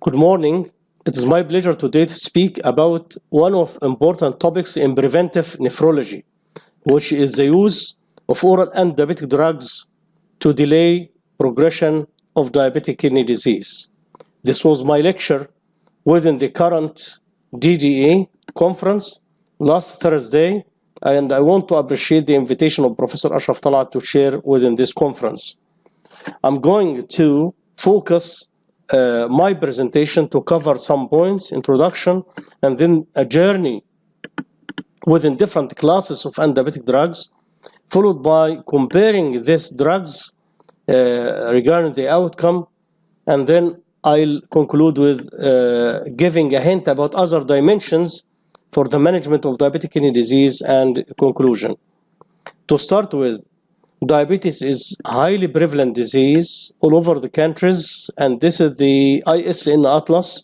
Good morning. It is my pleasure today to speak about one of important topics in preventive nephrology, which is the use of oral antidiabetic drugs to delay progression of diabetic kidney disease. This was my lecture within the current DDA conference last Thursday, and I want to appreciate the invitation of Professor Ashraf Talat to share within this conference. I'm going to focus my presentation to cover some points, introduction, and then a journey within different classes of antidiabetic drugs, followed by comparing these drugs regarding the outcome, and then I'll conclude with giving a hint about other dimensions for the management of diabetic kidney disease and conclusion. To start with, diabetes is a highly prevalent disease all over the countries, and this is the ISN Atlas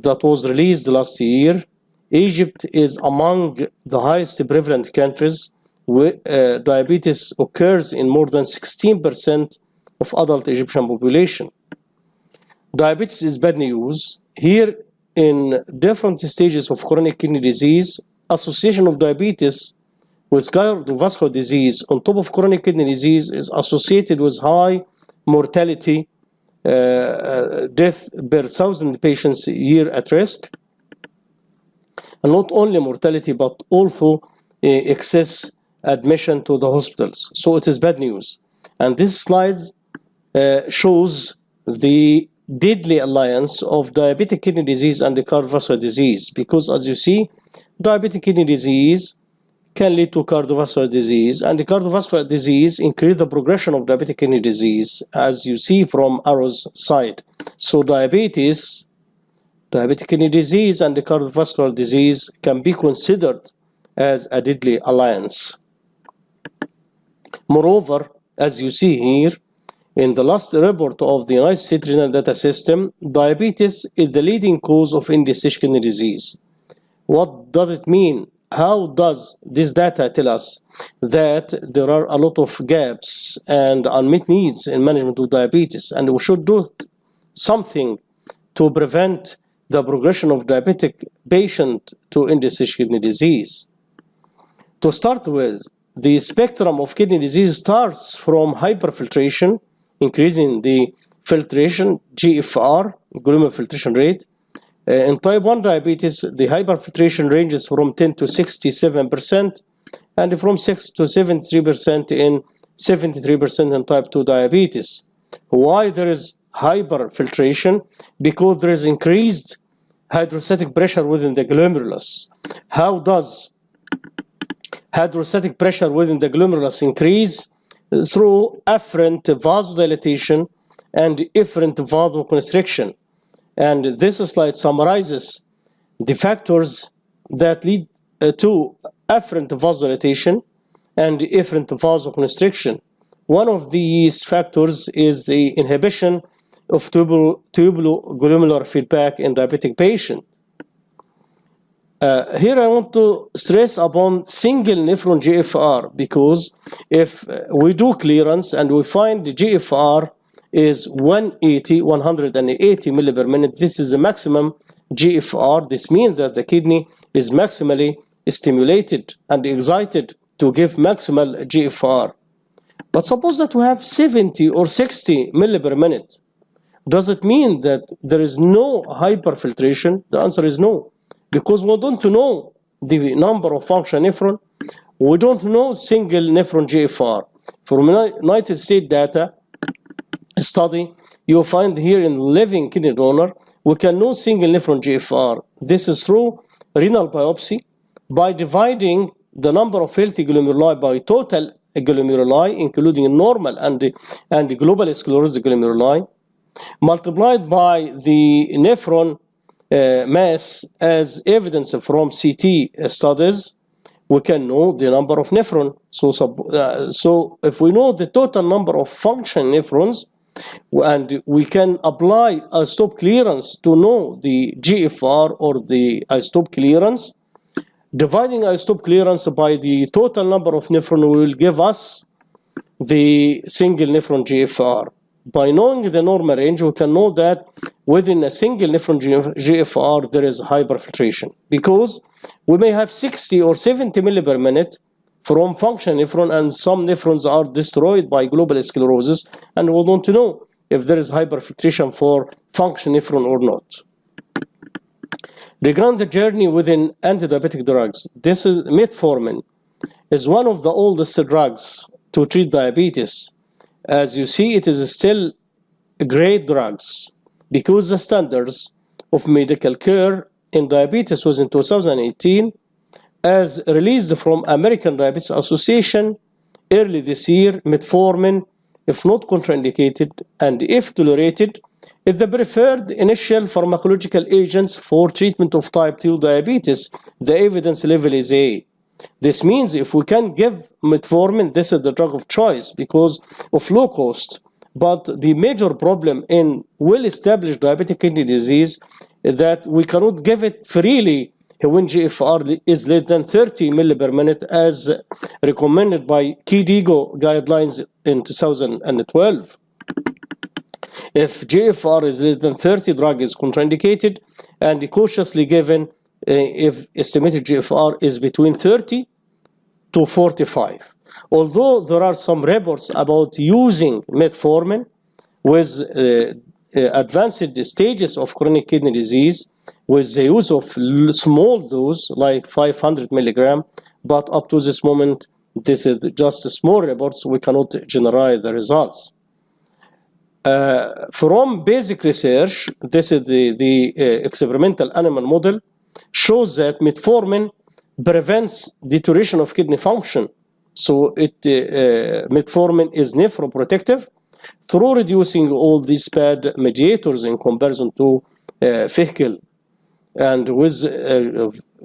that was released last year. Egypt is among the highest prevalent countries. Diabetes occurs in more than 16% of adult Egyptian population. Diabetes is bad news. Here, in different stages of chronic kidney disease, association of diabetes with cardiovascular disease on top of chronic kidney disease is associated with high mortality, death per 1,000 patients a year at risk. And not only mortality, but also excess admission to the hospitals. So it is bad news. And this slide shows the deadly alliance of diabetic kidney disease and the cardiovascular disease, because as you see, diabetic kidney disease can lead to cardiovascular disease, and the cardiovascular disease increase the progression of diabetic kidney disease, as you see from arrow's side. So diabetes, diabetic kidney disease, and the cardiovascular disease can be considered as a deadly alliance. Moreover, as you see here, in the last report of the United States Renal Data System, diabetes is the leading cause of end-stage kidney disease. What does it mean? How does this data tell us that there are a lot of gaps and unmet needs in management of diabetes, and we should do something to prevent the progression of diabetic patient to end-stage kidney disease? To start with, the spectrum of kidney disease starts from hyperfiltration, increasing the filtration, GFR, glomerular filtration rate. In type 1 diabetes, the hyperfiltration ranges from 10 to 67%, and from 6 to 73% in 73% in type 2 diabetes. Why there is hyperfiltration? Because there is increased hydrostatic pressure within the glomerulus. How does hydrostatic pressure within the glomerulus increase? Through afferent vasodilatation and efferent vasoconstriction. And this slide summarizes the factors that lead to afferent vasodilatation and efferent vasoconstriction. One of these factors is the inhibition of tubulo-glomerular feedback in diabetic patients. Here I want to stress upon single nephron GFR, because if we do clearance and we find the GFR is 180 milli per minute, this is the maximum GFR. This means that the kidney is maximally stimulated and excited to give maximal GFR. But suppose that we have 70 or 60 milli per minute. Does it mean that there is no hyperfiltration? The answer is no, because we don't know the number of function nephron. We don't know single nephron GFR. From United States data study, you find here in living kidney donor, we can know single nephron GFR. This is through renal biopsy by dividing the number of healthy glomeruli by total glomeruli, including normal and global sclerosed glomeruli, multiplied by the nephron mass as evidence from CT studies. We can know the number of nephron. So if we know the total number of function nephrons, and we can apply isotope clearance to know the GFR or the isotope clearance, dividing isotope clearance by the total number of nephron will give us the single nephron GFR. by knowing the normal range, we can know that within a single nephron GFR, there is hyperfiltration, because we may have 60 or 70 milli per minute from functional nephron, and some nephrons are destroyed by global sclerosis, and we want to know if there is hyperfiltration for functional nephron or not. Regarding the journey within antidiabetic drugs, this is metformin is one of the oldest drugs to treat diabetes. As you see, it is still great drugs because the standards of medical care in diabetes was in 2018, as released from American Diabetes Association early this year. Metformin, if not contraindicated and if tolerated, is the preferred initial pharmacological agents for treatment of type 2 diabetes. The evidence level is A. This means if we can give metformin, this is the drug of choice because of low cost. But the major problem in well-established diabetic kidney disease is that we cannot give it freely when GFR is less than 30 milli per minute, as recommended by KDIGO guidelines in 2012. If GFR is less than 30, drug is contraindicated and cautiously given if estimated GFR is between 30 to 45. Although there are some reports about using metformin with advanced stages of chronic kidney disease with the use of small dose like 500 milligram, but up to this moment, this is just small reports. We cannot generalize the results. From basic research, this is the experimental animal model, shows that metformin prevents deterioration of kidney function. So metformin is nephroprotective through reducing all these bad mediators in comparison to vehicle. And with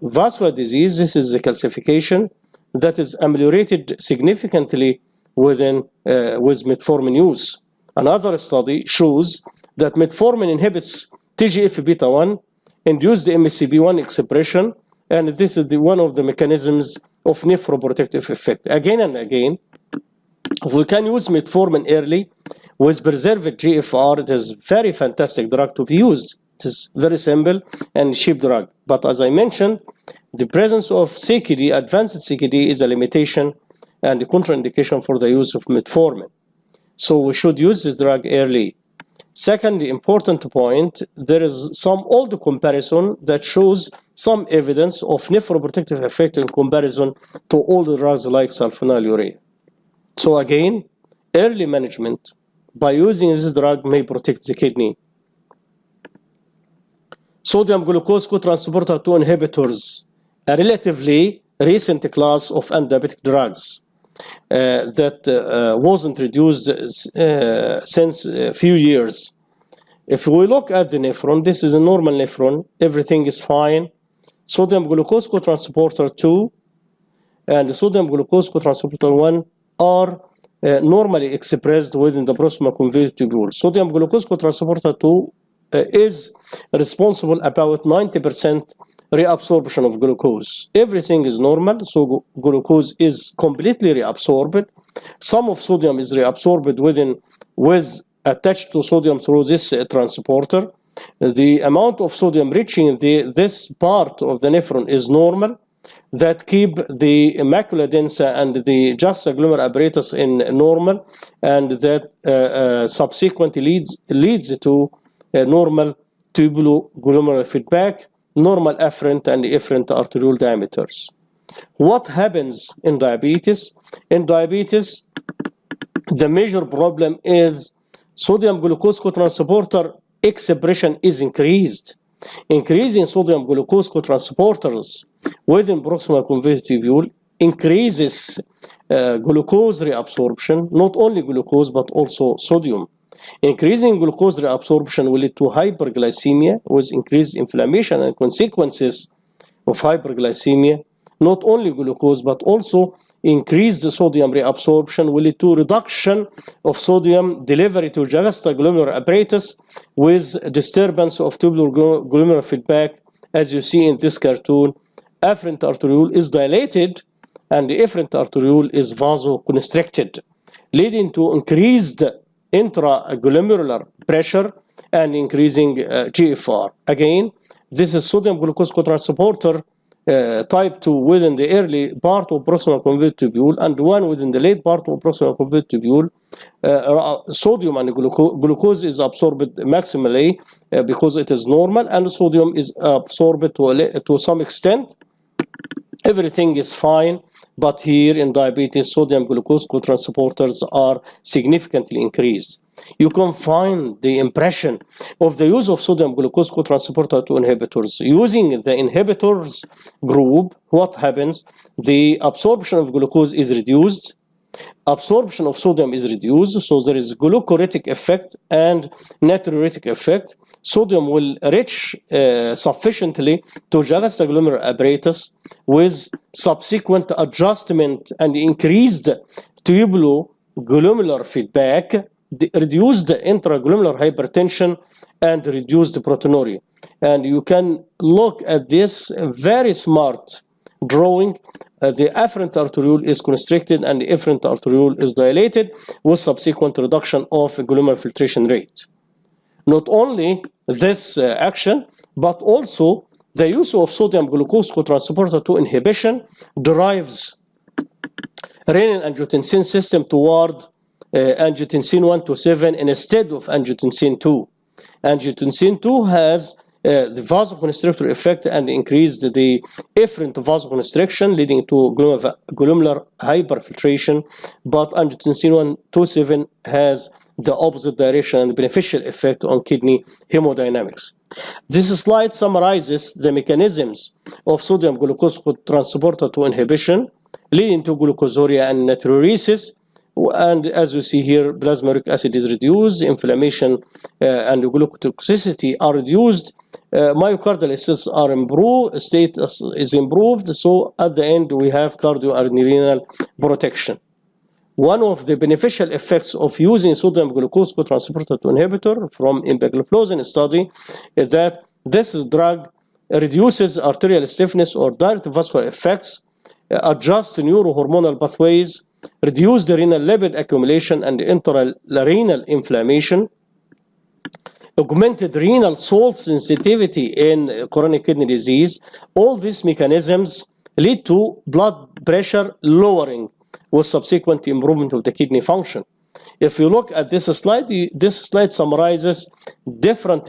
vascular disease, this is the calcification that is ameliorated significantly with metformin use. Another study shows that metformin inhibits TGF-beta1, induce the MCP1 expression, and this is one of the mechanisms of nephroprotective effect. Again and again, we can use metformin early with preserved GFR. It is very fantastic drug to be used. It is very simple and cheap drug. But as I mentioned, the presence of CKD, advanced CKD, is a limitation and a contraindication for the use of metformin. So we should use this drug early. Second important point, there is some old comparison that shows some evidence of nephroprotective effect in comparison to older drugs like sulfonylurea. So again, early management by using this drug may protect the kidney. Sodium glucose cotransporter 2 inhibitors, a relatively recent class of antidiabetic drugs that was introduced since a few years. If we look at the nephron, this is a normal nephron, everything is fine. Sodium glucose cotransporter 2 and sodium glucose cotransporter 1 are normally expressed within the proximal convoluted tubule. Sodium glucose cotransporter 2 is responsible about 90% reabsorption of glucose. Everything is normal, so glucose is completely reabsorbed. Some of sodium is reabsorbed with attached to sodium through this transporter. The amount of sodium reaching this part of the nephron is normal. That keep the macula densa and the juxtaglomerular apparatus in normal, and that subsequently leads to normal tubuloglomerular feedback, normal afferent and efferent arteriole diameters. What happens in diabetes? In diabetes, the major problem is sodium glucose cotransporter expression is increased. Increasing sodium glucose cotransporters within proximal convoluted tubule increases glucose reabsorption, not only glucose but also sodium. Increasing glucose reabsorption will lead to hyperglycemia with increased inflammation and consequences of hyperglycemia. Not only glucose but also increased sodium reabsorption will lead to reduction of sodium delivery to juxtaglomerular apparatus with disturbance of tubuloglomerular feedback. As you see in this cartoon, afferent arteriole is dilated and the efferent arteriole is vasoconstricted, leading to increased intraglomerular pressure and increasing GFR. Again, this is sodium glucose cotransporter type 2 within the early part of proximal convoluted tubule and one within the late part of proximal convoluted tubule. Sodium and glucose is absorbed maximally because it is normal, and sodium is absorbed to some extent. Everything is fine, but here in diabetes, sodium glucose cotransporters are significantly increased. You can find the impression of the use of sodium glucose cotransporter 2 inhibitors. Using the inhibitors group, what happens? The absorption of glucose is reduced, absorption of sodium is reduced, so there is glucoretic effect and natriuretic effect. Sodium will reach sufficiently to juxtaglomerular apparatus with subsequent adjustment and increased tubuloglomerular feedback, reduced intraglomerular hypertension, and reduced proteinuria. And you can look at this very smart drawing. The afferent arteriole is constricted and the efferent arteriole is dilated with subsequent reduction of glomerular filtration rate. Not only this action, but also the use of sodium glucose cotransporter 2 inhibition drives renin-angiotensin system toward angiotensin 1 to 7 instead of angiotensin 2. Angiotensin 2 has the vasoconstrictor effect and increased the efferent vasoconstriction, leading to glomerular hyperfiltration, but angiotensin 1 to 7 has the opposite direction and beneficial effect on kidney hemodynamics. This slide summarizes the mechanisms of sodium glucose transporter 2 inhibition, leading to glucosuria and natriuresis. And as you see here, plasma uric acid is reduced, inflammation and glucotoxicity are reduced, myocardial assists are improved, status is improved. So at the end, we have cardio and renal protection. One of the beneficial effects of using sodium glucose cotransporter 2 inhibitor from empagliflozin study is that this drug reduces arterial stiffness or direct vascular effects, adjusts neurohormonal pathways, reduce the renal lipid accumulation and intrarenal inflammation, augmented renal salt sensitivity in chronic kidney disease. All these mechanisms lead to blood pressure lowering with subsequent improvement of the kidney function. If you look at this slide summarizes different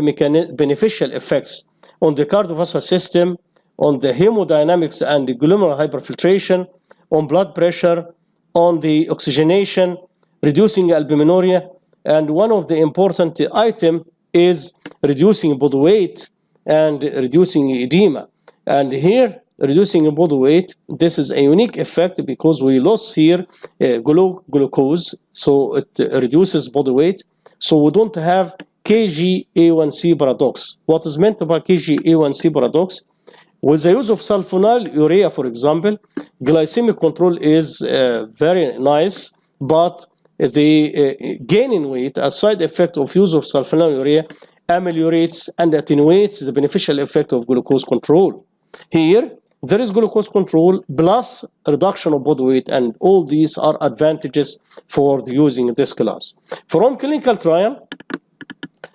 beneficial effects on the cardiovascular system, on the hemodynamics and the glomerular hyperfiltration, on blood pressure, on the oxygenation, reducing albuminuria, and one of the important items is reducing body weight and reducing edema. And here, reducing body weight, this is a unique effect because we lost here glucose, so it reduces body weight. So we don't have KGA1C paradox. What is meant by KGA1C paradox? With the use of sulfonylurea, for example, glycemic control is very nice, but the gain in weight, a side effect of use of sulfonylurea, ameliorates and attenuates the beneficial effect of glucose control. Here, there is glucose control plus reduction of body weight, and all these are advantages for using this class. From clinical trial,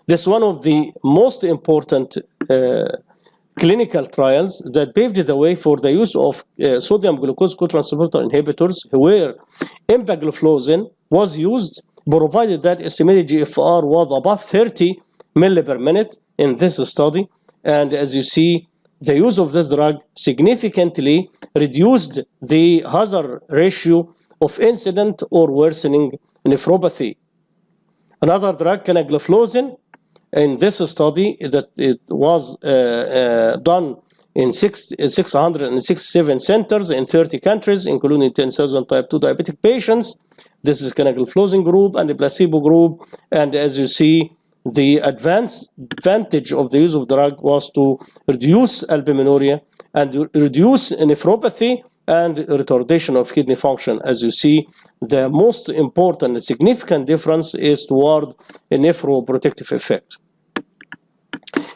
this is one of the most important clinical trials that paved the way for the use of sodium glucose cotransporter inhibitors, where empagliflozin was used, provided that estimated GFR was above 30 ml per minute in this study. And as you see, the use of this drug significantly reduced the hazard ratio of incident or worsening nephropathy. Another drug, canagliflozin, in this study that it was done in 667 centers in 30 countries, including 10,000 type 2 diabetic patients. This is canagliflozin group and the placebo group. And as you see, the advantage of the use of the drug was to reduce albuminuria and reduce nephropathy and retardation of kidney function. As you see, the most important significant difference is toward a nephroprotective effect.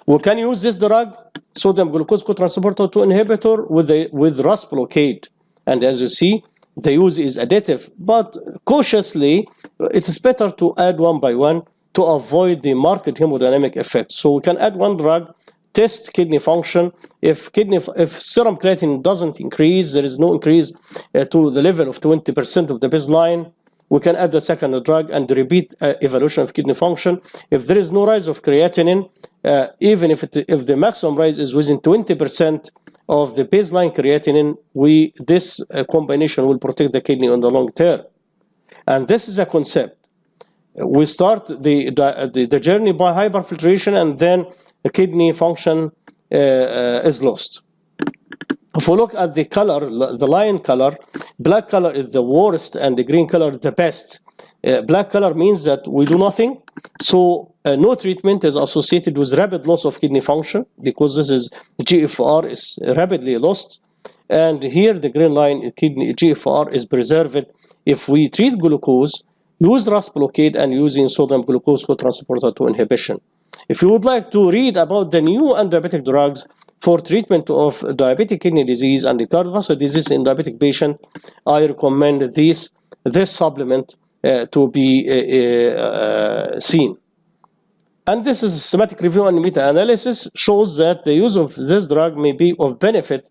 We can use this drug, sodium glucose cotransporter 2 inhibitor, with RAS blockade. And as you see, the use is additive, but cautiously it is better to add one by one to avoid the marked hemodynamic effect. So we can add one drug, test kidney function. If serum creatinine doesn't increase, there is no increase to the level of 20% of the baseline, we can add the second drug and repeat evaluation of kidney function. If there is no rise of creatinine, even if the maximum rise is within 20% of the baseline creatinine, this combination will protect the kidney on the long term. And this is a concept. We start the journey by hyperfiltration, and then the kidney function is lost. If we look at the color, the line color, black color is the worst and the green color is the best. Black color means that we do nothing, so no treatment is associated with rapid loss of kidney function, because this is GFR is rapidly lost. And here the green line, kidney GFR is preserved if we treat glucose, use RAS blockade, and using sodium glucose cotransporter 2 inhibition. If you would like to read about the new antidiabetic drugs for treatment of diabetic kidney disease and cardiovascular disease in diabetic patient, I recommend this supplement to be seen. And this is a systematic review and meta-analysis shows that the use of this drug may be of benefit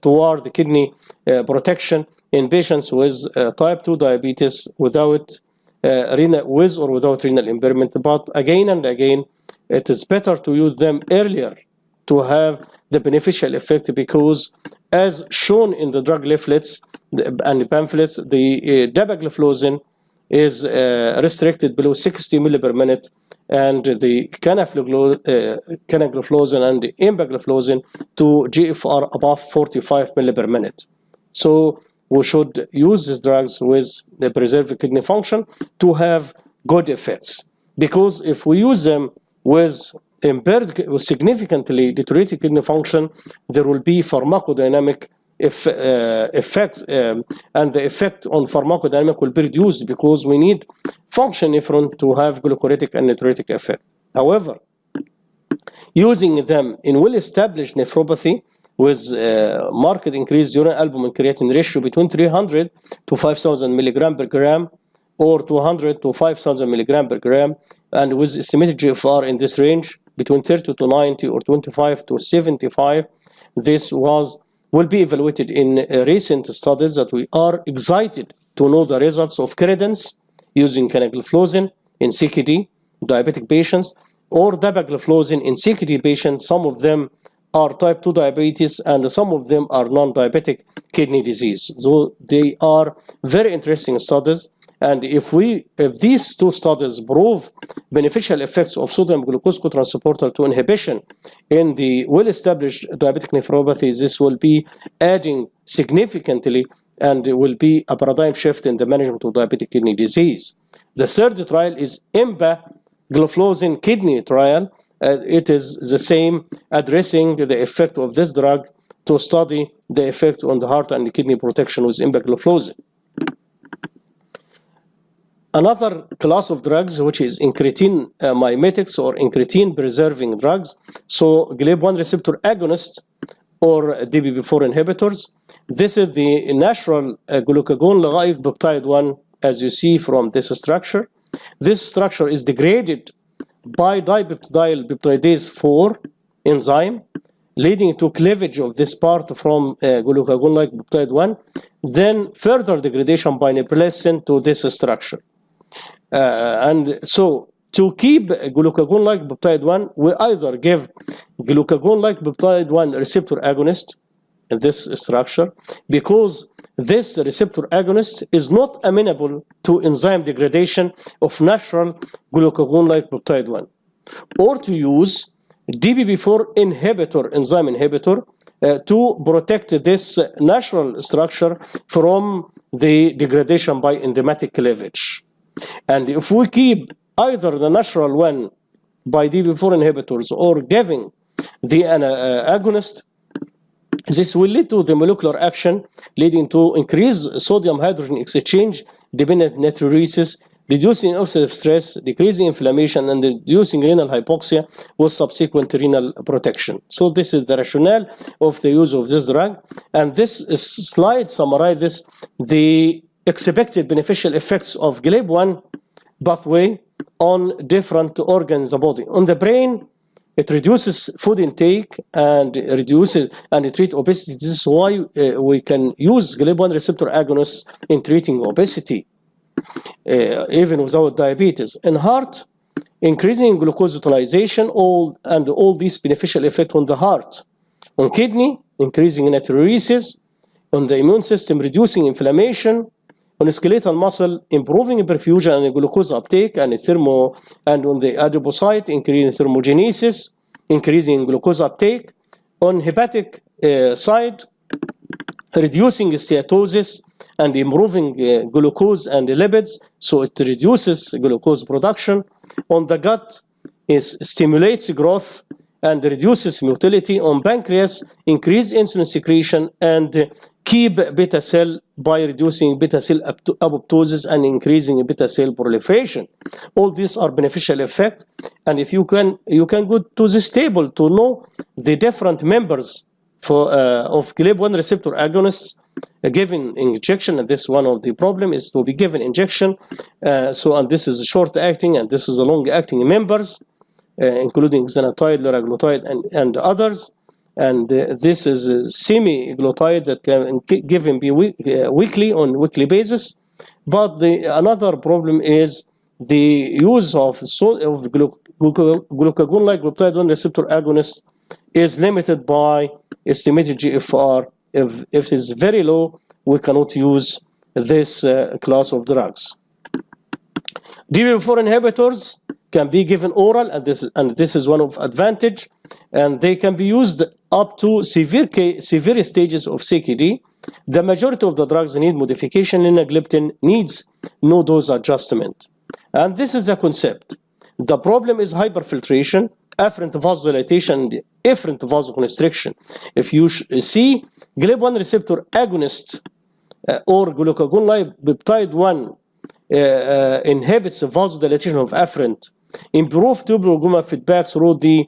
toward the kidney protection in patients with type 2 diabetes with or without renal impairment. But again and again, it is better to use them earlier to have the beneficial effect, because as shown in the drug leaflets and the pamphlets, the dapagliflozin is restricted below 60 ml per minute, and the canagliflozin and the empagliflozin to GFR above 45 ml per minute. So we should use these drugs with the preserved kidney function to have good effects, because if we use them with significantly deteriorated kidney function, there will be pharmacodynamic effects, and the effect on pharmacodynamic will be reduced, because we need function nephron to have glucoretic and natriuretic effect. However, using them in well-established nephropathy with marked increased urine albumin creatinine ratio between 300 to 5,000 milligram per gram, or 200 to 5,000 milligram per gram, and with estimated GFR in this range between 30 to 90 or 25 to 75, this will be evaluated in recent studies that we are excited to know the results of credence using canagliflozin in CKD diabetic patients, or dapagliflozin in CKD patients. Some of them are type 2 diabetes and some of them are non-diabetic kidney disease. So they are very interesting studies. And if these two studies prove beneficial effects of sodium glucose cotransporter 2 inhibition in the well-established diabetic nephropathy, this will be adding significantly and will be a paradigm shift in the management of diabetic kidney disease. The third trial is empagliflozin kidney trial. It is the same, addressing the effect of this drug to study the effect on the heart and the kidney protection with empagliflozin. Another class of drugs, which is incretin mimetics or incretin preserving drugs, so GLP1 receptor agonist or DPP4 inhibitors. This is the natural glucagon-like peptide 1, as you see from this structure. This structure is degraded by dipeptidyl peptidase 4 enzyme, leading to cleavage of this part from glucagon-like peptide 1, then further degradation by neprilysin to this structure. And so to keep glucagon-like peptide 1, we either give glucagon-like peptide 1 receptor agonist in this structure, because this receptor agonist is not amenable to enzyme degradation of natural glucagon-like peptide 1, or to use DPP4 inhibitor, enzyme inhibitor, to protect this natural structure from the degradation by enzymatic cleavage. And if we keep either the natural one by DPP4 inhibitors or giving the agonist, this will lead to the molecular action leading to increased sodium hydrogen exchange dependent natriuresis, reducing oxidative stress, decreasing inflammation, and reducing renal hypoxia with subsequent renal protection. So this is the rationale of the use of this drug. And this slide summarizes the expected beneficial effects of GLP-1 pathway on different organs of the body. On the brain, it reduces food intake and reduces and treat obesity. This is why we can use GLP-1 receptor agonists in treating obesity, even without diabetes. In heart, increasing glucose utilization, all these beneficial effects on the heart. On kidney, increasing natriuresis. On the immune system, reducing inflammation. On skeletal muscle, improving perfusion and glucose uptake, and on the adipocyte, increasing thermogenesis, increasing glucose uptake. On hepatic side, reducing steatosis and improving glucose and lipids, so it reduces glucose production. On the gut, it stimulates growth and reduces motility. On pancreas, increase insulin secretion and keep beta cell by reducing beta cell apoptosis and increasing beta cell proliferation. All these are beneficial effects, and if you can go to this table to know the different members of GLP-1 receptor agonists given injection, and this one of the problem is to be given injection. And this is short acting, and this is a long acting members, including xenotide, liraglutide, and others. And this is a semi-glutide that can given weekly on weekly basis. But another problem is the use of glucagon-like glutide-1 receptor agonist is limited by estimated GFR. If it is very low, we cannot use this class of drugs. DPP4 inhibitors can be given oral, and this is one of advantage, and they can be used up to severe stages of CKD. The majority of the drugs need modification. Linagliptin needs no dose adjustment, and this is a concept. The problem is hyperfiltration, afferent vasodilatation, and efferent vasoconstriction. If you see GLP-1 receptor agonist or glucagon-like peptide 1 inhibits vasodilatation of afferent, improve tubular gamma feedback through the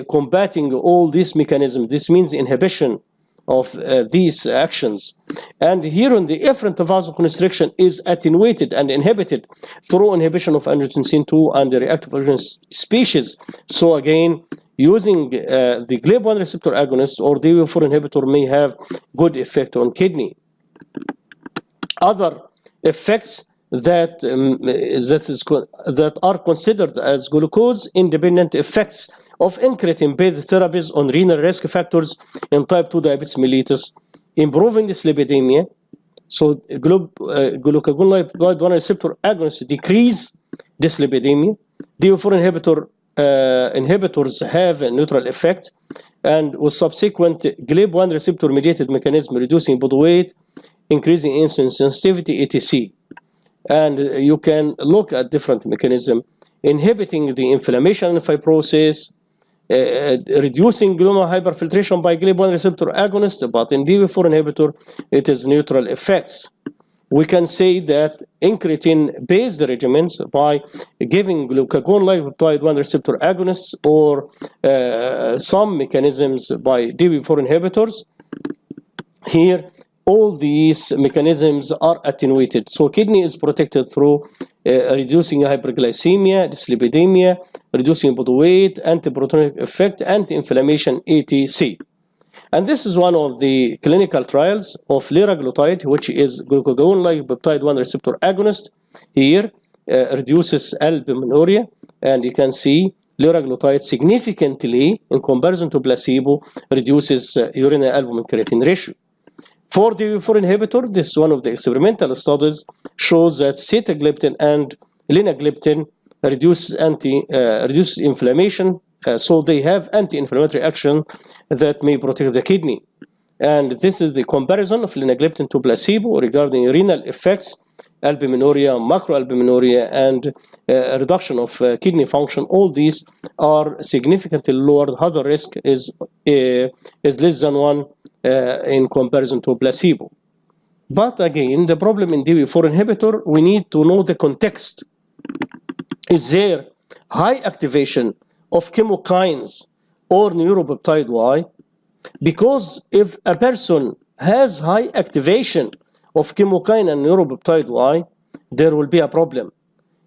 combating all these mechanisms. This means inhibition of these actions. And here on the efferent vasoconstriction is attenuated and inhibited through inhibition of angiotensin II and the reactive oxygen species. So again, using the GLP-1 receptor agonist or DPP4 inhibitor may have good effect on kidney. Other effects that are considered as glucose-independent effects of incretin-based therapies on renal risk factors in type 2 diabetes mellitus, improving dyslipidemia. So glucagon-like peptide 1 receptor agonists decrease dyslipidemia. DPP4 inhibitors have a neutral effect, and with subsequent GLP-1 receptor-mediated mechanism reducing body weight, increasing insulin sensitivity, etc. And you can look at different mechanisms, inhibiting the inflammation and fibrosis, reducing glomerular hyperfiltration by GLP-1 receptor agonist, but in DPP4 inhibitor, it is neutral effects. We can say that incretin-based regimens by giving glucagon-like peptide 1 receptor agonists or some mechanisms by DPP4 inhibitors, here all these mechanisms are attenuated. So kidney is protected through reducing hyperglycemia, dyslipidemia, reducing body weight, antiprotonic effect, anti-inflammation, etc. And this is one of the clinical trials of liraglutide, which is glucagon-like peptide 1 receptor agonist. Here reduces albuminuria, and you can see liraglutide significantly, in comparison to placebo, reduces urinary albumin-creatine ratio. For DPP4 inhibitor, this is one of the experimental studies, shows that sitagliptin and linagliptin reduces inflammation, so they have anti-inflammatory action that may protect the kidney. And this is the comparison of linagliptin to placebo regarding renal effects, albuminuria, macroalbuminuria, and reduction of kidney function. All these are significantly lower. Hazard risk is less than 1 in comparison to placebo. But again, the problem in DPP4 inhibitor, we need to know the context. Is there high activation of chemokines or neuropeptide Y? Because if a person has high activation of chemokine and neuropeptide Y, there will be a problem.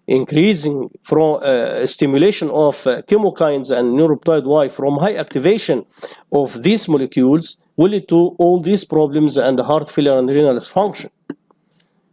Increasing from stimulation of chemokines and neuropeptide Y from high activation of these molecules will lead to all these problems and heart failure and renal dysfunction.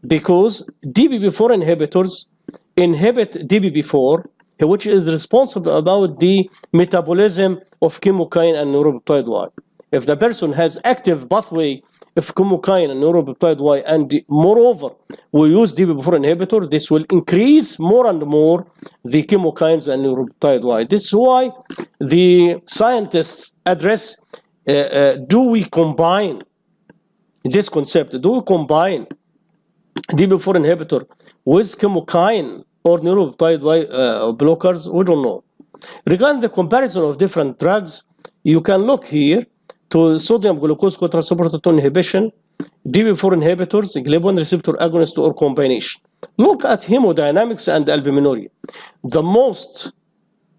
Because DPP4 inhibitors inhibit DPP4, which is responsible about the metabolism of chemokine and neuropeptide Y. If the person has active pathway of chemokine and neuropeptide Y, and moreover we use DPP4 inhibitor, this will increase more and more the chemokines and neuropeptide Y. This is why the scientists address, do we combine this concept? Do we combine DPP4 inhibitor with chemokine or neuropeptide Y blockers? We don't know. Regarding the comparison of different drugs, you can look here to sodium glucose cotransporter 2 inhibition, DPP4 inhibitors, GLP1 receptor agonist, or combination. Look at hemodynamics and albuminuria. The most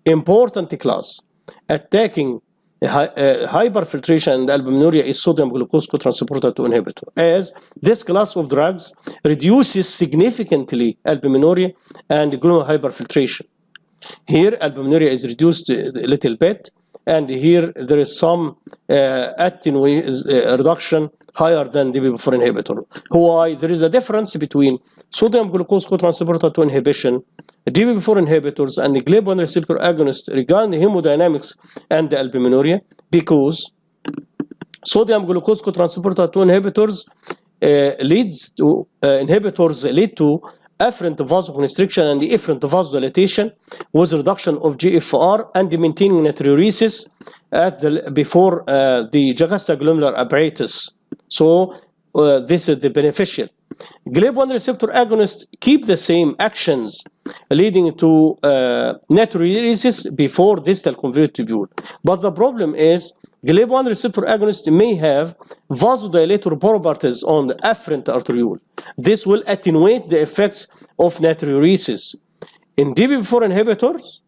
important class attacking hyperfiltration and albuminuria is sodium glucose cotransporter 2 inhibitor, as this class of drugs reduces significantly albuminuria and glomerular hyperfiltration. Here, albuminuria is reduced a little bit, and here there is some reduction higher than DPP4 inhibitor. Why? There is a difference between sodium glucose cotransporter 2 inhibition, DPP4 inhibitors, and the GLP1 receptor agonist regarding the hemodynamics and the albuminuria, because sodium glucose cotransporter 2 inhibitors lead to afferent vasoconstriction and efferent vasodilatation with reduction of GFR and maintaining natriuresis before the juxtaglomerular apparatus. So this is the beneficial. GLP1 receptor agonists keep the same actions, leading to natriuresis before distal convoluted tubule. But the problem is GLP1 receptor agonists may have vasodilator properties on the afferent arteriole. This will attenuate the effects of natriuresis. In DPP4 inhibitors,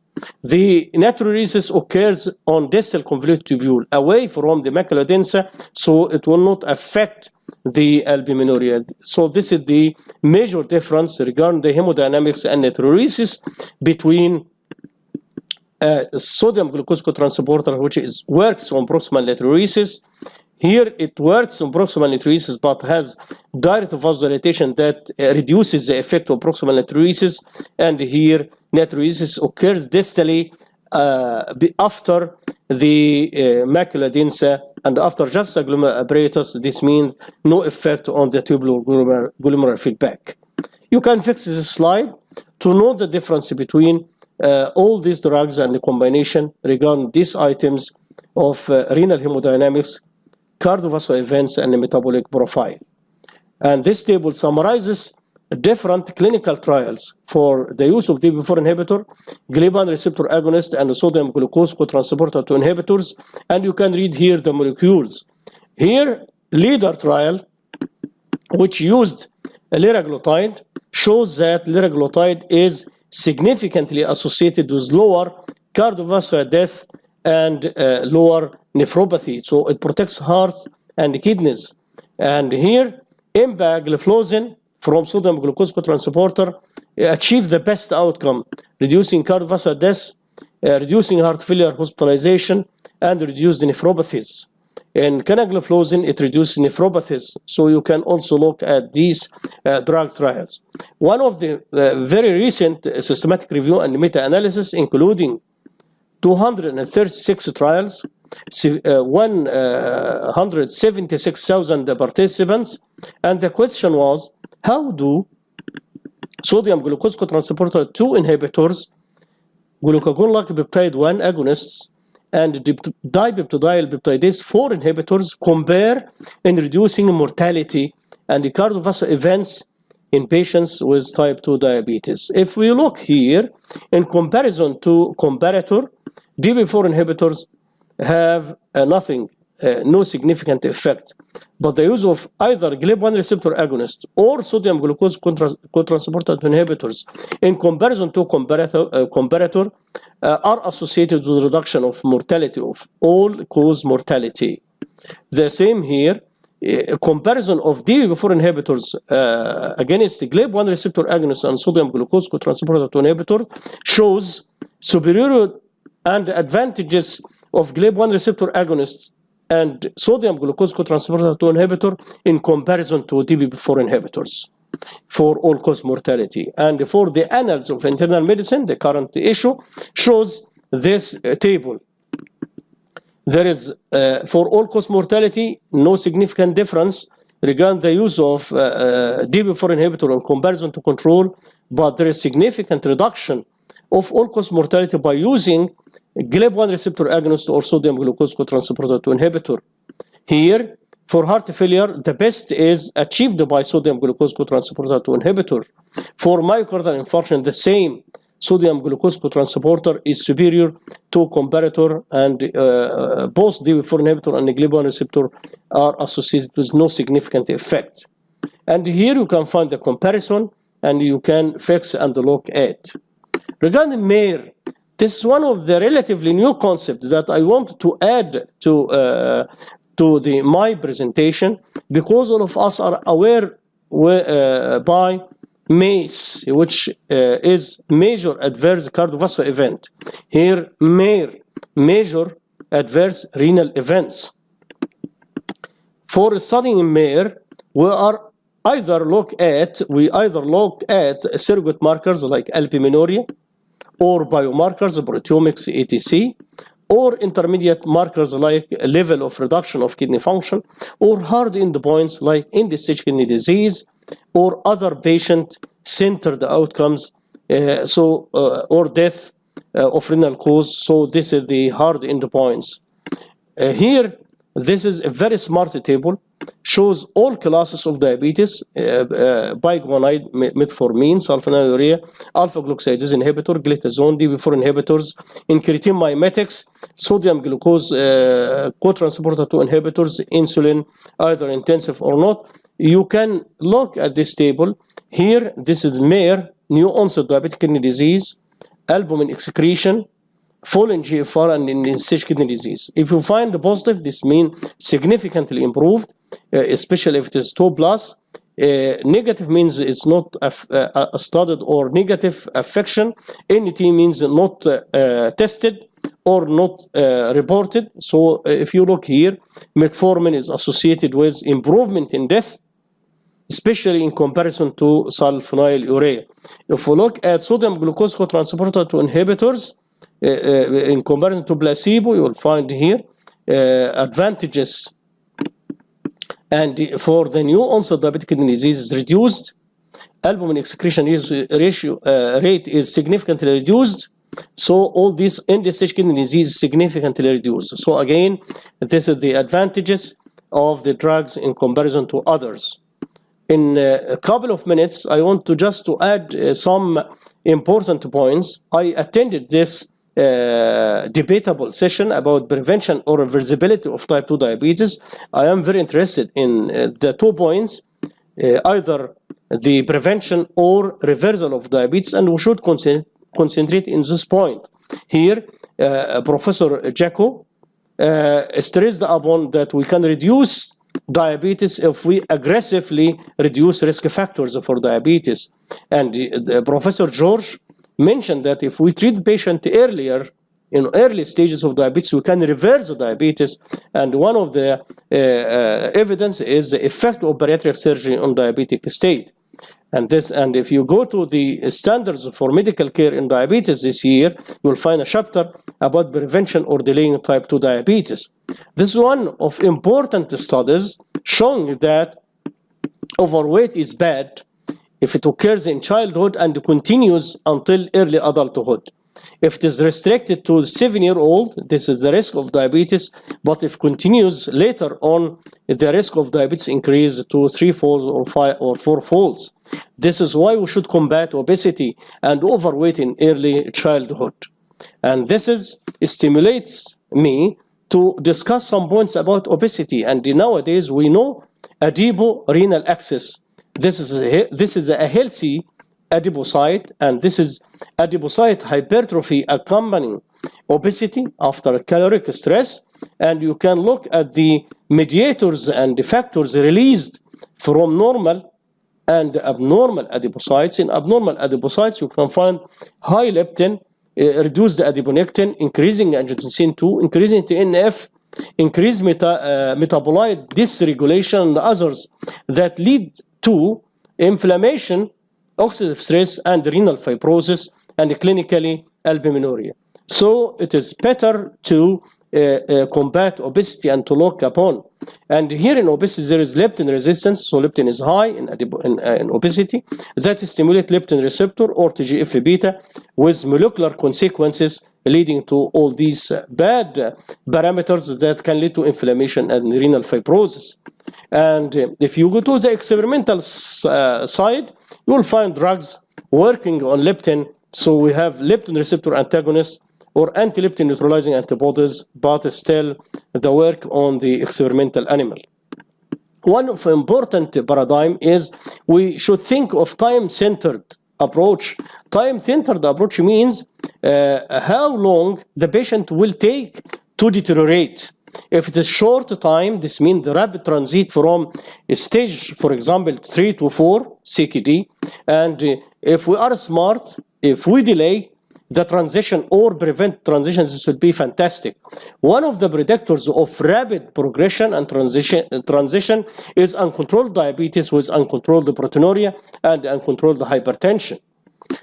the natriuresis occurs on distal convoluted tubule, away from the macula densa, so it will not affect the albuminuria. So this is the major difference regarding the hemodynamics and natriuresis between sodium glucose cotransporter, which works on proximal natriuresis. Here it works on proximal natriuresis but has direct vasodilatation that reduces the effect of proximal natriuresis, and here natriuresis occurs distally after the macula densa and after juxtaglomerular apparatus. This means no effect on the tubular glomerular feedback. You can fix this slide to know the difference between all these drugs and the combination regarding these items of renal hemodynamics, cardiovascular events, and the metabolic profile. And this table summarizes different clinical trials for the use of DPP4 inhibitor, GLP1 receptor agonist, and sodium glucose cotransporter 2 inhibitors. And you can read here the molecules. Here, LEADER trial, which used liraglutide, shows that liraglutide is significantly associated with lower cardiovascular death and lower nephropathy. So it protects hearts and kidneys. And here, empagliflozin from sodium glucose cotransporter achieved the best outcome, reducing cardiovascular death, reducing heart failure hospitalization, and reduced nephropathies. In canagliflozin, it reduces nephropathies. So you can also look at these drug trials. One of the very recent systematic review and meta-analysis, including 236 trials, 176,000 participants, and the question was, how do sodium glucose cotransporter 2 inhibitors, glucagon-like peptide 1 agonists, and dipeptidyl peptidase 4 inhibitors compare in reducing mortality and the cardiovascular events in patients with type 2 diabetes? If we look here, in comparison to comparator, DPP4 inhibitors have no significant effect. But the use of either GLP1 receptor agonist or sodium glucose cotransporter 2 inhibitors in comparison to comparator are associated with reduction of mortality, of all-cause mortality. The same here, comparison of DPP4 inhibitors against the GLP1 receptor agonist and sodium glucose cotransporter 2 inhibitor shows superiority and advantages of GLP1 receptor agonist and sodium glucose cotransporter 2 inhibitor in comparison to DPP4 inhibitors for all-cause mortality. And for the annals of internal medicine, the current issue shows this table. There is, for all-cause mortality, no significant difference regarding the use of DPP4 inhibitor in comparison to control, but there is significant reduction of all-cause mortality by using GLP1 receptor agonist or sodium glucose cotransporter 2 inhibitor. Here, for heart failure, the best is achieved by sodium glucose cotransporter 2 inhibitor. For myocardial infarction, the same sodium glucose cotransporter is superior to comparator, and both DPP4 inhibitor and the GLP1 receptor are associated with no significant effect. And here you can find the comparison, and you can fix and look at. Regarding MAIR, this is one of the relatively new concepts that I want to add to my presentation, because all of us are aware by MACE, which is major adverse cardiovascular event. Here, MAIR, major adverse renal events. For studying MAIR, we either look at surrogate markers like albuminuria, or biomarkers, proteomics, etc., or intermediate markers like level of reduction of kidney function, or hard endpoints like end-stage kidney disease, or other patient-centered outcomes, or death of renal cause. So this is the hard endpoints. Here, this is a very smart table, shows all classes of diabetes, biguanide, metformin, sulfonylurea, alpha-glucosidase inhibitor, glucagon, DPP4 inhibitors, incretin mimetics, sodium glucose cotransporter 2 inhibitors, insulin, either intensive or not. You can look at this table. Here, this is MAIR, new onset diabetic kidney disease, albumin excretion, fallen GFR, and end-stage kidney disease. If you find the positive, this means significantly improved, especially if it is 2+. Negative means it's not studied or negative affection. NT means not tested or not reported. So if you look here, metformin is associated with improvement in death, especially in comparison to sulfonylurea. If we look at sodium glucose cotransporter 2 inhibitors, in comparison to placebo, you will find here advantages. And for the new onset diabetic kidney disease is reduced. Albumin excretion rate is significantly reduced. So all these end-stage kidney disease is significantly reduced. So again, this is the advantages of the drugs in comparison to others. In a couple of minutes, I want to just add some important points. I attended this debatable session about prevention or reversibility of type 2 diabetes. I am very interested in the 2 points, either the prevention or reversal of diabetes, and we should concentrate in this point. Here, Professor Jaco stressed upon that we can reduce diabetes if we aggressively reduce risk factors for diabetes. And Professor George mentioned that if we treat the patient earlier, in early stages of diabetes, we can reverse the diabetes. And one of the evidence is the effect of bariatric surgery on diabetic state. And if you go to the standards for medical care in diabetes this year, you will find a chapter about prevention or delaying type 2 diabetes. This is one of important studies showing that overweight is bad if it occurs in childhood and continues until early adulthood. If it is restricted to 7-year-old, this is the risk of diabetes, but if it continues later on, the risk of diabetes increases to 3-fold or 5 or 4-folds. This is why we should combat obesity and overweight in early childhood. And this stimulates me to discuss some points about obesity. And nowadays we know Adipo-Renal Axis. This is a healthy adipocyte, and this is adipocyte hypertrophy accompanying obesity after caloric stress. and you can look at the mediators and the factors released from normal and abnormal adipocytes. In abnormal adipocytes, you can find high leptin, reduced adiponectin, increasing angiotensin II, increasing TNF, increased metabolite dysregulation, and others that lead to inflammation, oxidative stress, and renal fibrosis, and clinically albuminuria. So it is better to combat obesity and to look upon. And here in obesity, there is leptin resistance, so leptin is high in obesity. That stimulates leptin receptor or TGF-beta with molecular consequences leading to all these bad parameters that can lead to inflammation and renal fibrosis. And if you go to the experimental side, you will find drugs working on leptin. So we have leptin receptor antagonists or anti-leptin neutralizing antibodies, but still the work on the experimental animal. One of the important paradigm is we should think of time-centered approach. Time-centered approach means how long the patient will take to deteriorate. If it is short time, this means the rapid transit from stage, for example, 3 to 4, CKD. And if we are smart, if we delay the transition or prevent transitions, this would be fantastic. One of the predictors of rapid progression and transition is uncontrolled diabetes with uncontrolled proteinuria and uncontrolled hypertension.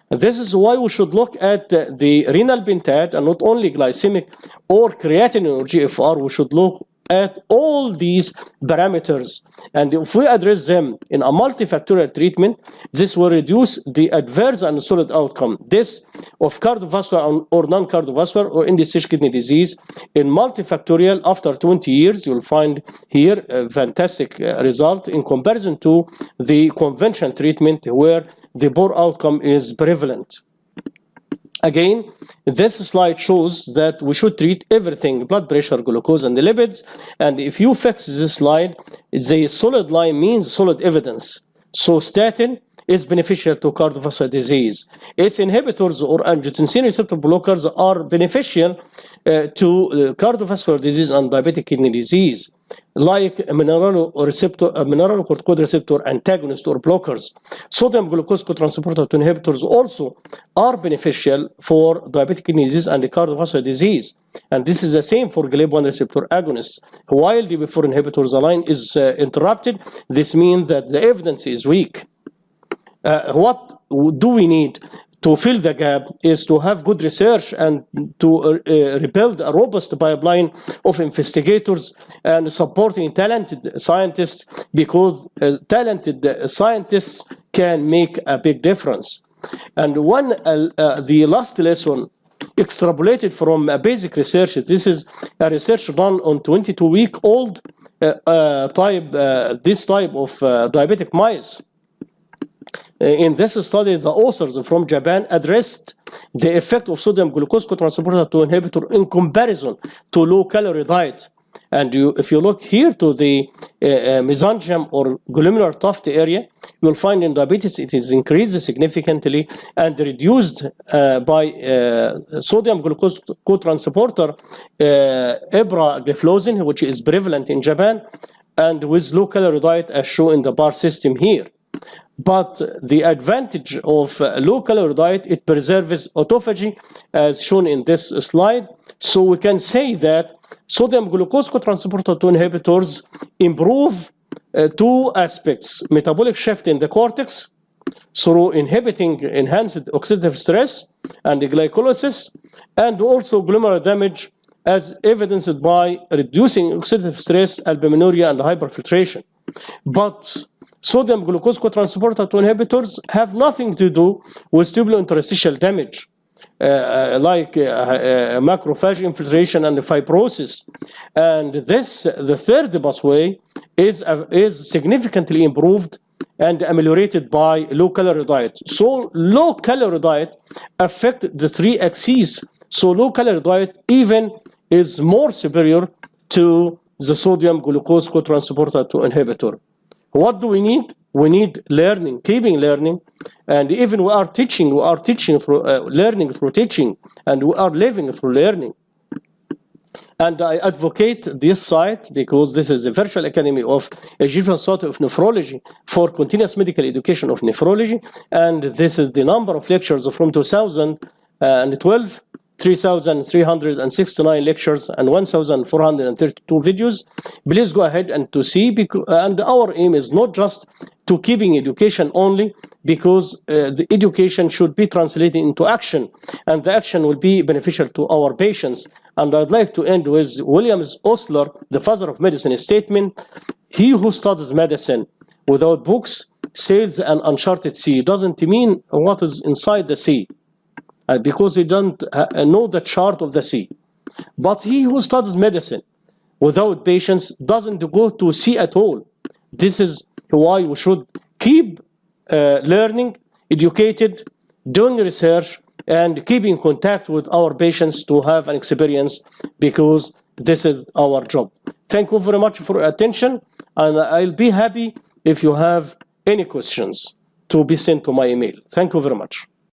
This is why we should look at the renal pentad and not only glycemic or creatinine or GFR. We should look at all these parameters, and if we address them in a multifactorial treatment, this will reduce the adverse and solid outcome, this of cardiovascular or non-cardiovascular or end-stage kidney disease. In multifactorial, after 20 years, you'll find here a fantastic result in comparison to the conventional treatment where the poor outcome is prevalent. Again, this slide shows that we should treat everything, blood pressure, glucose, and the lipids. And if you fix this slide, the solid line means solid evidence. So statin is beneficial to cardiovascular disease. ACE inhibitors or angiotensin receptor blockers are beneficial to cardiovascular disease and diabetic kidney disease, like mineralocorticoid receptor antagonists or blockers. Sodium glucose cotransporter 2 inhibitors also are beneficial for diabetic kidney disease and cardiovascular disease. And this is the same for GLP1 receptor agonists. While DPP4 inhibitors line is interrupted, this means that the evidence is weak. What do we need to fill the gap is to have good research and to rebuild a robust pipeline of investigators and supporting talented scientists, because talented scientists can make a big difference. And the last lesson extrapolated from basic research, this is a research done on 22-week-old this type of diabetic mice. In this study, the authors from Japan addressed the effect of sodium glucose cotransporter 2 inhibitor in comparison to low-calorie diet. And if you look here to the mesangium or glomerular tuft area, you will find in diabetes it is increased significantly and reduced by sodium glucose cotransporter ebragliflozin, which is prevalent in Japan, and with low-calorie diet as shown in the bar system here. But the advantage of low-calorie diet, it preserves autophagy as shown in this slide. So we can say that sodium glucose cotransporter 2 inhibitors improve two aspects: metabolic shift in the cortex through inhibiting enhanced oxidative stress and glycolysis, and also glomerular damage as evidenced by reducing oxidative stress, albuminuria, and hyperfiltration. But sodium glucose cotransporter 2 inhibitors have nothing to do with tubulointerstitial damage, like macrophage infiltration and fibrosis. And this, the third pathway, is significantly improved and ameliorated by low-calorie diet. So low-calorie diet affects the three axes. So low-calorie diet even is more superior to the sodium glucose cotransporter 2 inhibitor. What do we need? We need learning, keeping learning, and even we are teaching through learning through teaching, and we are living through learning. And I advocate this site because this is a virtual academy of Egyptian Society of Nephrology for continuous medical education of nephrology. And this is the number of lectures from 2012, 3,369 lectures and 1,432 videos. Please go ahead and to see, and our aim is not just to keeping education only, because the education should be translated into action, and the action will be beneficial to our patients. And I'd like to end with William Osler, the father of medicine, statement: "He who studies medicine without books sails an uncharted sea." Doesn't mean what is inside the sea, because he don't know the chart of the sea. But he who studies medicine without patients doesn't go to sea at all. This is why we should keep learning, educated, doing research, and keep in contact with our patients to have an experience, because this is our job. Thank you very much for your attention, and I'll be happy if you have any questions to be sent to my email. Thank you very much.